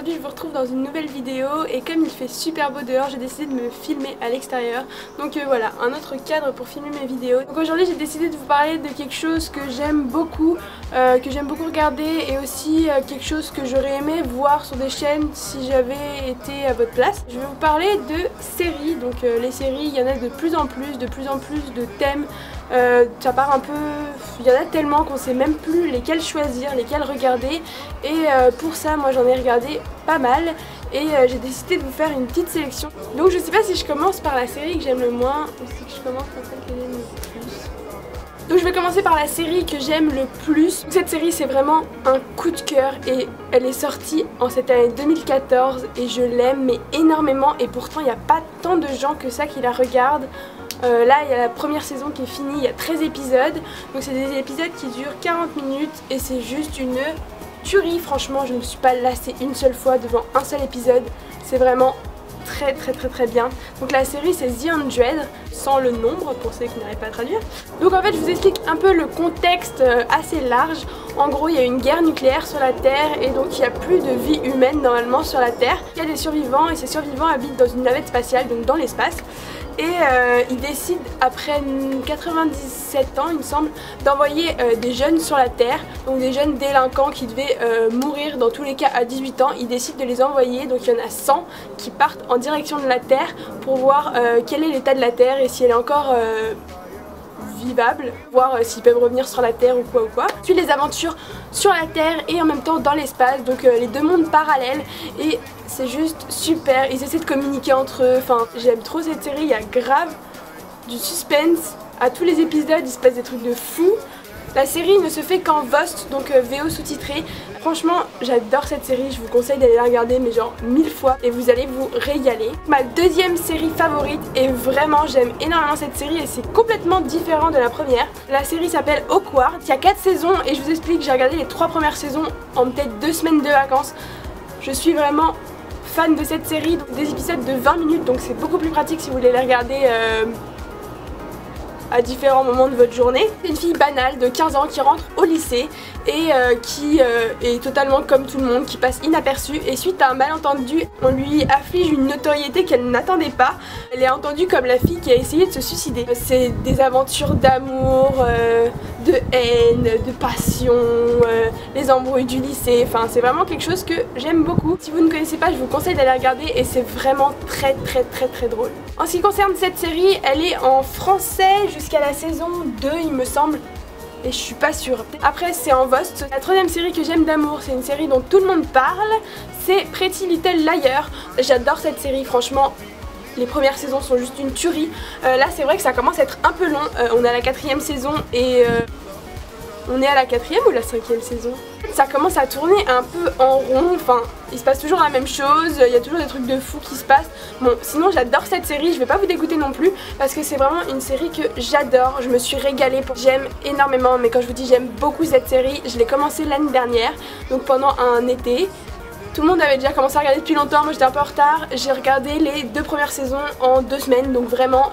aujourd'hui je vous retrouve dans une nouvelle vidéo et comme il fait super beau dehors, j'ai décidé de me filmer à l'extérieur. Donc voilà, un autre cadre pour filmer mes vidéos. Donc aujourd'hui j'ai décidé de vous parler de quelque chose que j'aime beaucoup regarder et aussi quelque chose que j'aurais aimé voir sur des chaînes si j'avais été à votre place. Je vais vous parler de séries, donc les séries, il y en a de plus en plus de thèmes. Ça part un peu, il y en a tellement qu'on sait même plus lesquels choisir, lesquels regarder et pour ça moi j'en ai regardé pas mal et j'ai décidé de vous faire une petite sélection. Donc je sais pas si je commence par la série que j'aime le moins ou si je commence par celle que j'aime le plus. Donc je vais commencer par la série que j'aime le plus. Cette série c'est vraiment un coup de cœur et elle est sortie en cette année 2014 et je l'aime mais énormément et pourtant il n'y a pas tant de gens que ça qui la regardent. Là il y a la première saison qui est finie, il y a 13 épisodes, donc c'est des épisodes qui durent 40 minutes et c'est juste une tuerie. Franchement je ne me suis pas lassée une seule fois devant un seul épisode, c'est vraiment très bien. Donc la série c'est The 100, sans le nombre pour ceux qui n'arrivent pas à traduire. Donc en fait je vous explique un peu le contexte assez large. En gros il y a une guerre nucléaire sur la Terre et donc il n'y a plus de vie humaine normalement sur la Terre. Il y a des survivants et ces survivants habitent dans une navette spatiale, donc dans l'espace. Et ils décident après 97 ans il me semble d'envoyer des jeunes sur la Terre, donc des jeunes délinquants qui devaient mourir dans tous les cas à 18 ans. Ils décident de les envoyer, donc il y en a 100 qui partent en direction de la Terre pour voir quel est l'état de la Terre et si elle est encore vivable, voir s'ils peuvent revenir sur la Terre ou quoi. Puis les aventures sur la Terre et en même temps dans l'espace, donc les deux mondes parallèles et c'est juste super. Ils essaient de communiquer entre eux, enfin j'aime trop cette série, il y a grave du suspense à tous les épisodes, il se passe des trucs de fou. La série ne se fait qu'en VOST, donc VO sous-titré. Franchement, j'adore cette série, je vous conseille d'aller la regarder mais genre 1000 fois et vous allez vous régaler. Ma deuxième série favorite et vraiment j'aime énormément cette série et c'est complètement différent de la première. La série s'appelle Awkward, il y a 4 saisons et je vous explique, j'ai regardé les 3 premières saisons en peut-être 2 semaines de vacances. Je suis vraiment fan de cette série, donc des épisodes de 20 minutes donc c'est beaucoup plus pratique si vous voulez les regarder à différents moments de votre journée. C'est une fille banale de 15 ans qui rentre au lycée et qui est totalement comme tout le monde, qui passe inaperçue et suite à un malentendu, on lui afflige une notoriété qu'elle n'attendait pas. Elle est entendue comme la fille qui a essayé de se suicider. C'est des aventures d'amour, de haine, de passion, les embrouilles du lycée, enfin c'est vraiment quelque chose que j'aime beaucoup. Si vous ne connaissez pas, je vous conseille d'aller regarder et c'est vraiment très drôle. En ce qui concerne cette série, elle est en français jusqu'à la saison 2 il me semble. Et je suis pas sûre. Après c'est en VOST. La troisième série que j'aime d'amour, c'est une série dont tout le monde parle, c'est Pretty Little Liars. J'adore cette série, franchement. Les premières saisons sont juste une tuerie. Là c'est vrai que ça commence à être un peu long. On est à la 4e saison et on est à la 4e ou la 5e saison. Ça commence à tourner un peu en rond, enfin il se passe toujours la même chose, il y a toujours des trucs de fou qui se passent. Bon sinon j'adore cette série, je vais pas vous dégoûter non plus parce que c'est vraiment une série que j'adore, je me suis régalée, j'aime énormément, mais quand je vous dis j'aime beaucoup cette série, je l'ai commencée l'année dernière, donc pendant un été. Tout le monde avait déjà commencé à regarder depuis longtemps, moi j'étais un peu en retard, j'ai regardé les 2 premières saisons en 2 semaines, donc vraiment,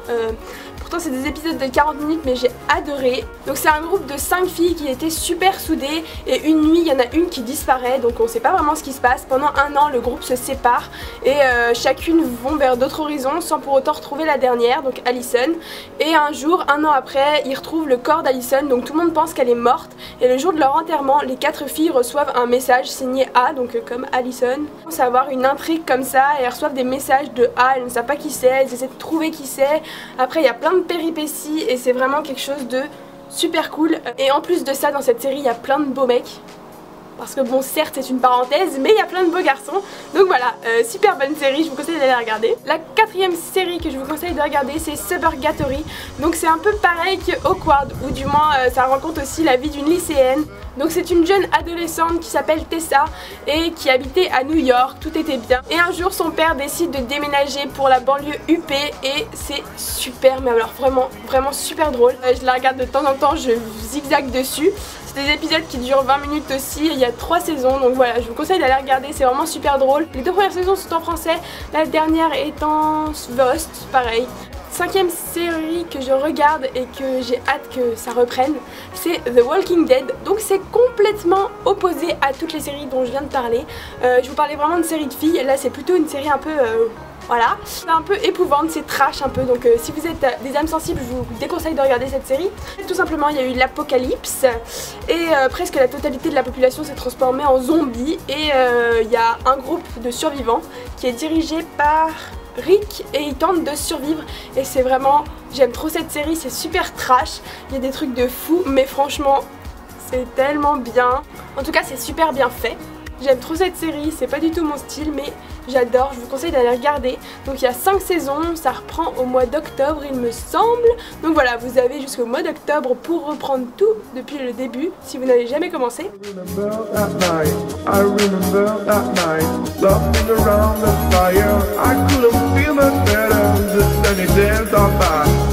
pourtant c'est des épisodes de 40 minutes mais j'ai adoré. Donc c'est un groupe de 5 filles qui étaient super soudées et une nuit il y en a une qui disparaît, donc on sait pas vraiment ce qui se passe. Pendant un an le groupe se sépare et chacune vont vers d'autres horizons sans pour autant retrouver la dernière, donc Allison. Et un jour, un an après, ils retrouvent le corps d'Allison, donc tout le monde pense qu'elle est morte et le jour de leur enterrement, les 4 filles reçoivent un message signé A, donc comme Allison. On sait avoir une intrigue comme ça et elles reçoivent des messages de A, elles ne savent pas qui c'est, elles essaient de trouver qui c'est. Après il y a plein de péripéties et c'est vraiment quelque chose de super cool. Et en plus de ça dans cette série il y a plein de beaux mecs. Parce que bon certes c'est une parenthèse mais il y a plein de beaux garçons. Donc voilà, super bonne série, je vous conseille d'aller la regarder. La 4e série que je vous conseille de regarder c'est Suburgatory. Donc c'est un peu pareil que Awkward, ou du moins ça raconte aussi la vie d'une lycéenne. Donc c'est une jeune adolescente qui s'appelle Tessa et qui habitait à New York, tout était bien. Et un jour son père décide de déménager pour la banlieue UP et c'est super, mais alors vraiment super drôle. Je la regarde de temps en temps, je zigzague dessus. C'est des épisodes qui durent 20 minutes aussi, il y a 3 saisons, donc voilà, je vous conseille d'aller regarder, c'est vraiment super drôle. Les 2 premières saisons sont en français, la dernière est en VOST, pareil. 5e série que je regarde et que j'ai hâte que ça reprenne, c'est The Walking Dead. Donc c'est complètement opposé à toutes les séries dont je viens de parler. Je vous parlais vraiment de séries de filles, là c'est plutôt une série un peu... voilà, c'est un peu épouvante, c'est trash un peu, donc si vous êtes des âmes sensibles, je vous déconseille de regarder cette série. Tout simplement, il y a eu l'apocalypse et presque la totalité de la population s'est transformée en zombies et il y a un groupe de survivants qui est dirigé par Rick et il tente de survivre et c'est vraiment, j'aime trop cette série, c'est super trash, il y a des trucs de fou mais franchement c'est tellement bien, en tout cas c'est super bien fait. J'aime trop cette série, c'est pas du tout mon style mais j'adore, je vous conseille d'aller regarder. Donc il y a 5 saisons, ça reprend au mois d'octobre il me semble. Donc voilà, vous avez jusqu'au mois d'octobre pour reprendre tout depuis le début si vous n'avez jamais commencé. I remember that night, laughing around the fire. I couldn't feel much better, the sunny days are back.